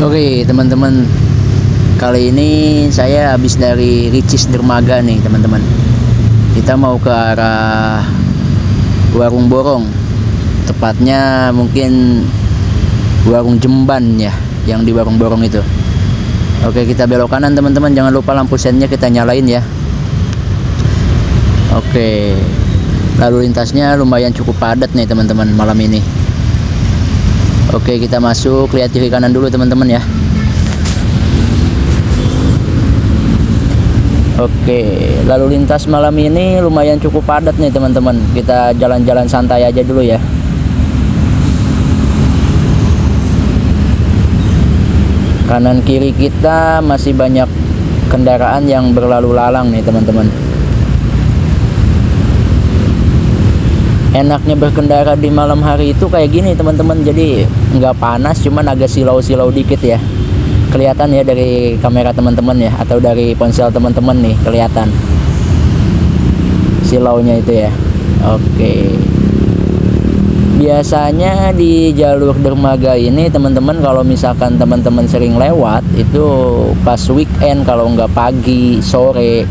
Oke teman-teman, kali ini saya habis dari Ricis Dermaga nih teman-teman. Kita mau ke arah Warung Borong, tepatnya mungkin Warung Jemban ya, yang di Warung Borong itu. Oke, kita belok kanan teman-teman, jangan lupa lampu sennya kita nyalain ya. Oke, lalu lintasnya lumayan cukup padat nih teman-teman malam ini. Oke, kita masuk, lihat kiri kanan dulu teman-teman ya. Oke, lalu lintas malam ini lumayan cukup padat nih teman-teman. Kita jalan-jalan santai aja dulu ya. Kanan kiri kita masih banyak kendaraan yang berlalu lalang nih teman-teman. Enaknya berkendara di malam hari itu kayak gini teman-teman, jadi nggak panas, cuman agak silau-silau dikit ya. Kelihatan ya dari kamera teman-teman ya, atau dari ponsel teman-teman nih kelihatan silaunya itu ya. Oke, biasanya di jalur dermaga ini teman-teman, kalau misalkan teman-teman sering lewat itu pas weekend, kalau nggak pagi sore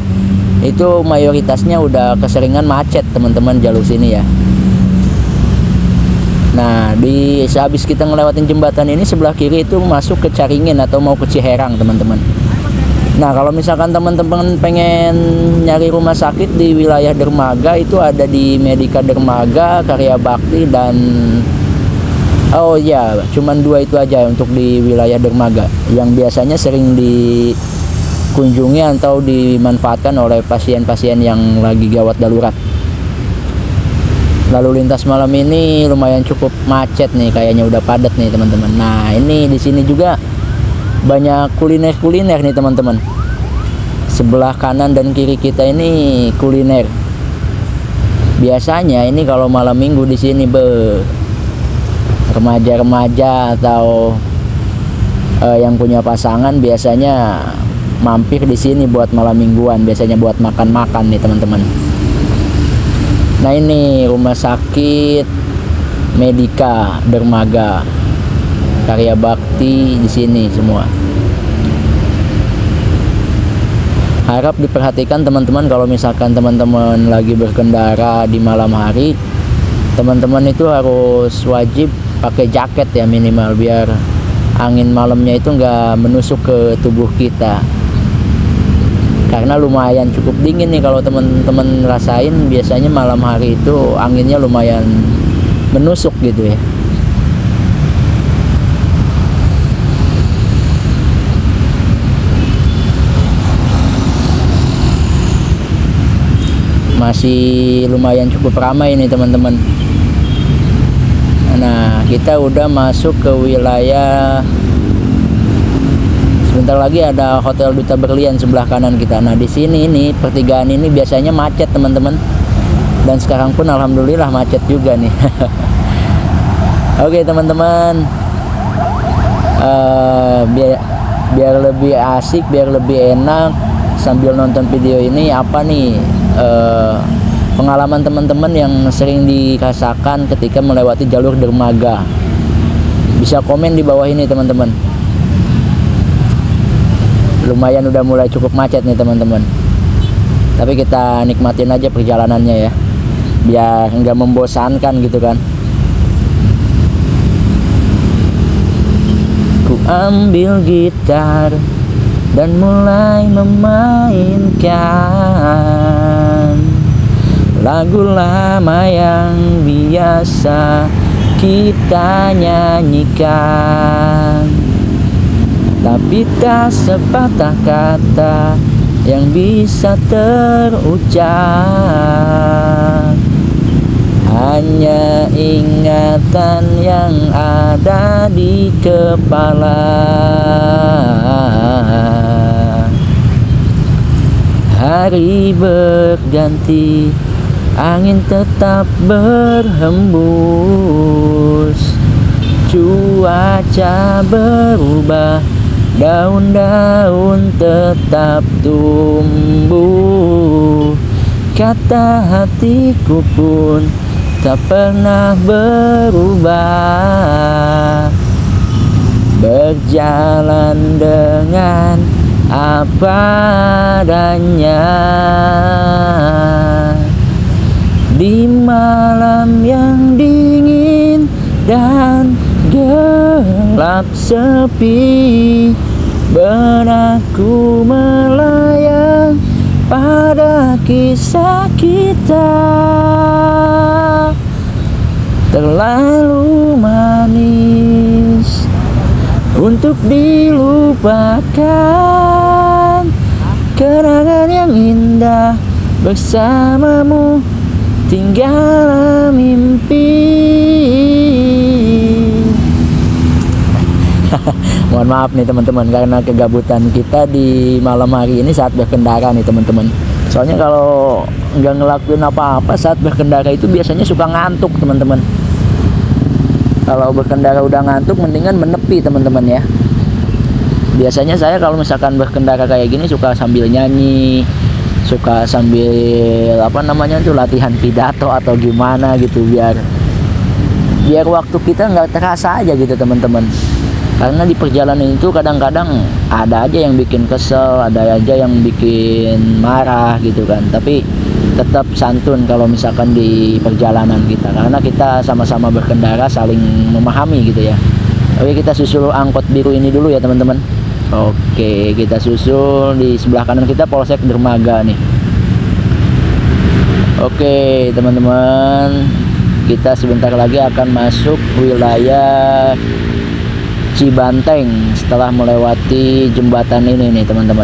itu mayoritasnya udah keseringan macet teman-teman jalur sini ya. Nah, sehabis kita ngelewatin jembatan ini, sebelah kiri itu masuk ke Caringin atau mau ke Ciherang teman-teman. Nah, kalau misalkan teman-teman pengen nyari rumah sakit di wilayah dermaga, itu ada di Medika Dermaga, Karya Bakti, dan oh ya, cuman dua itu aja untuk di wilayah dermaga yang biasanya sering dikunjungi atau dimanfaatkan oleh pasien-pasien yang lagi gawat darurat. Lalu lintas malam ini lumayan cukup macet nih, kayaknya udah padat nih teman-teman. Nah, ini di sini juga banyak kuliner-kuliner nih teman-teman. Sebelah kanan dan kiri kita ini kuliner. Biasanya ini kalau malam minggu di sini remaja-remaja atau yang punya pasangan biasanya mampir di sini buat malam mingguan, biasanya buat makan-makan nih teman-teman. Nah, ini rumah sakit Medika Dermaga, Karya Bakti di sini semua. Harap diperhatikan teman-teman, kalau misalkan teman-teman lagi berkendara di malam hari, teman-teman itu harus wajib pakai jaket ya minimal, biar angin malamnya itu nggak menusuk ke tubuh kita. Karena lumayan cukup dingin nih, kalau teman-teman rasain biasanya malam hari itu anginnya lumayan menusuk gitu ya. Masih lumayan cukup ramai nih teman-teman. Nah, kita udah masuk ke wilayah. Sebentar lagi ada Hotel Duta Berlian sebelah kanan kita. Nah, di sini ini pertigaan ini biasanya macet teman-teman. Dan sekarang pun alhamdulillah macet juga nih. Oke teman-teman, biar lebih asik, biar lebih enak sambil nonton video ini, apa nih pengalaman teman-teman yang sering dirasakan ketika melewati jalur dermaga? Bisa komen di bawah ini teman-teman. Lumayan udah mulai cukup macet nih teman-teman, tapi kita nikmatin aja perjalanannya ya, biar nggak membosankan gitu kan. Ku ambil gitar dan mulai memainkan lagu lama yang biasa kita nyanyikan, tapi tak sepatah kata yang bisa terucap. Hanya ingatan yang ada di kepala. Hari berganti, angin tetap berhembus, cuaca berubah, daun-daun tetap tumbuh. Kata hatiku pun tak pernah berubah. berjalan dengan apa adanya di malam yang dingin dan gelap sepi. Benakku melayang pada kisah kita, terlalu manis untuk dilupakan. Kenangan yang indah bersamamu tinggal mimpi. Mohon maaf nih teman-teman, karena kegabutan kita di malam hari ini saat berkendara nih teman-teman. Soalnya kalau nggak ngelakuin apa-apa saat berkendara itu biasanya suka ngantuk teman-teman. Kalau berkendara udah ngantuk mendingan menepi teman-teman ya. Biasanya saya kalau misalkan berkendara kayak gini suka sambil nyanyi, suka sambil latihan pidato atau gimana gitu, biar waktu kita nggak terasa aja gitu teman-teman. Karena di perjalanan itu kadang-kadang ada aja yang bikin kesel, ada aja yang bikin marah gitu kan. Tapi tetap santun kalau misalkan di perjalanan kita, karena kita sama-sama berkendara saling memahami gitu ya. Oke, kita susul angkot biru ini dulu ya teman-teman. Oke, kita susul. Di sebelah kanan kita Polsek Dermaga nih. Oke teman-teman, kita sebentar lagi akan masuk wilayah Cibanteng setelah melewati jembatan ini nih teman-teman.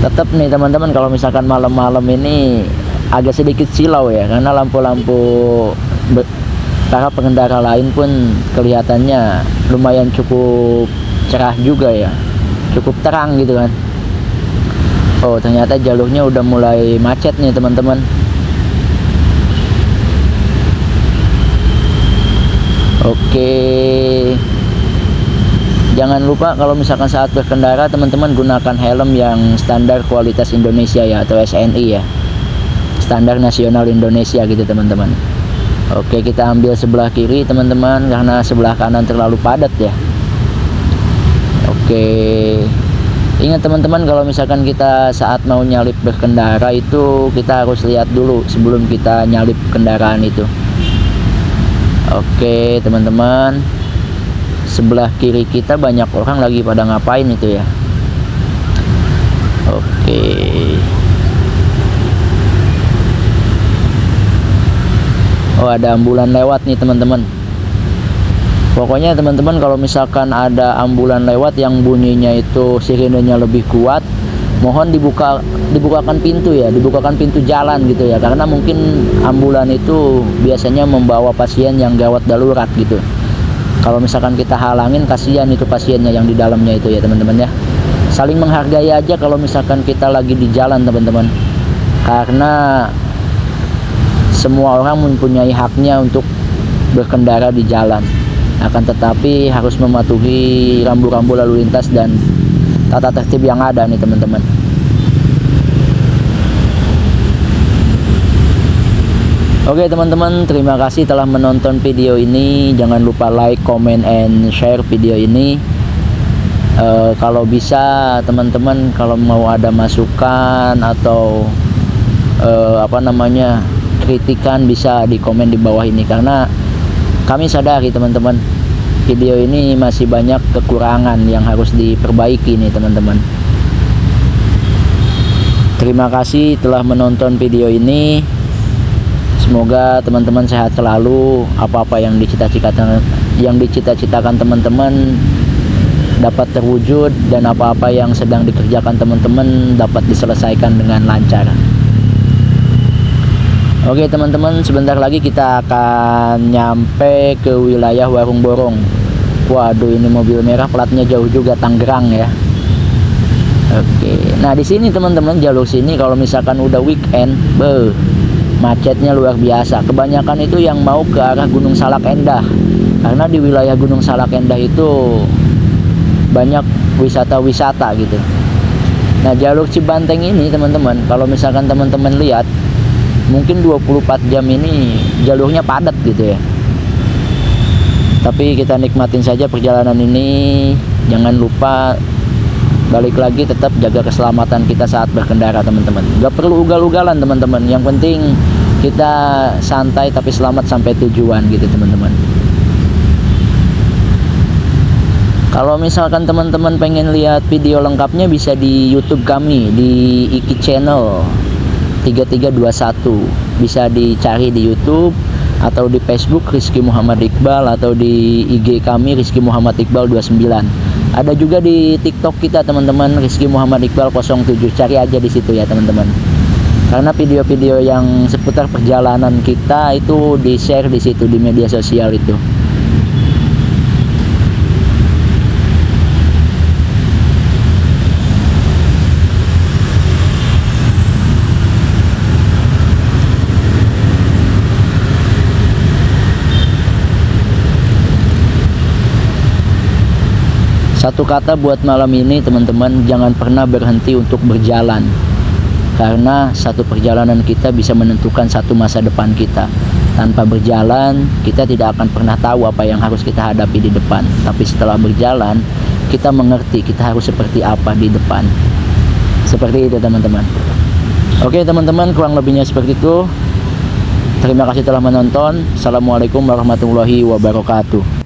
Tetap nih teman-teman, kalau misalkan malam-malam ini agak sedikit silau ya, karena lampu-lampu para pengendara lain pun kelihatannya lumayan cukup cerah juga ya, cukup terang gitu kan. Oh, ternyata jalurnya udah mulai macet nih teman-teman. Oke, jangan lupa kalau misalkan saat berkendara teman-teman gunakan helm yang standar kualitas Indonesia ya, atau SNI ya, standar nasional Indonesia gitu teman-teman. Oke, kita ambil sebelah kiri teman-teman, karena sebelah kanan terlalu padat ya. Oke, ingat teman-teman, kalau misalkan kita saat mau nyalip berkendara itu kita harus lihat dulu sebelum kita nyalip kendaraan itu. Oke teman-teman, sebelah kiri kita banyak orang lagi pada ngapain itu ya. Oke, oh ada ambulan lewat nih teman-teman. Pokoknya teman-teman, kalau misalkan ada ambulan lewat yang bunyinya itu sirenenya lebih kuat, mohon dibukakan pintu ya, dibukakan pintu jalan gitu ya, karena mungkin ambulan itu biasanya membawa pasien yang gawat darurat gitu. Kalau misalkan kita halangin, kasihan itu pasiennya yang di dalamnya itu ya teman-teman ya. Saling menghargai aja kalau misalkan kita lagi di jalan teman-teman, karena semua orang mempunyai haknya untuk berkendara di jalan. Akan tetapi harus mematuhi rambu-rambu lalu lintas dan tata tertib yang ada nih teman-teman. Oke teman-teman, terima kasih telah menonton video ini. Jangan lupa like, comment, and share video ini. Kalau bisa teman-teman, kalau mau ada masukan atau kritikan, bisa di komen di bawah ini, karena kami sadari teman-teman, video ini masih banyak kekurangan yang harus diperbaiki nih teman-teman. Terima kasih telah menonton video ini. Semoga teman-teman sehat selalu. Apa-apa yang dicita-citakan teman-teman dapat terwujud, dan apa-apa yang sedang dikerjakan teman-teman dapat diselesaikan dengan lancar. Oke teman-teman, sebentar lagi kita akan nyampe ke wilayah Warung Borong. Waduh, ini mobil merah platnya jauh juga, Tangerang ya. Oke, nah di sini teman-teman, jalur sini kalau misalkan udah weekend, macetnya luar biasa. Kebanyakan itu yang mau ke arah Gunung Salak Endah, karena di wilayah Gunung Salak Endah itu banyak wisata-wisata gitu. Nah jalur Cibanteng ini teman-teman, kalau misalkan teman-teman lihat, mungkin 24 jam ini jalurnya padat gitu ya. Tapi kita nikmatin saja perjalanan ini. Jangan lupa balik lagi tetap jaga keselamatan kita saat berkendara teman-teman. Gak perlu ugal-ugalan teman-teman, yang penting kita santai tapi selamat sampai tujuan gitu teman-teman. Kalau misalkan teman-teman pengen lihat video lengkapnya bisa di YouTube kami di Iki Channel 3321, bisa dicari di YouTube atau di Facebook Rizky Muhammad Iqbal, atau di IG kami Rizky Muhammad Iqbal 29. Ada juga di TikTok kita teman-teman, Rizky Muhammad Iqbal 07. Cari aja di situ ya teman-teman. Karena video-video yang seputar perjalanan kita itu di-share di situ di media sosial itu. Satu kata buat malam ini teman-teman, jangan pernah berhenti untuk berjalan. Karena satu perjalanan kita bisa menentukan satu masa depan kita. Tanpa berjalan, kita tidak akan pernah tahu apa yang harus kita hadapi di depan. Tapi setelah berjalan, kita mengerti kita harus seperti apa di depan. Seperti itu teman-teman. Oke teman-teman, kurang lebihnya seperti itu. Terima kasih telah menonton. Assalamualaikum warahmatullahi wabarakatuh.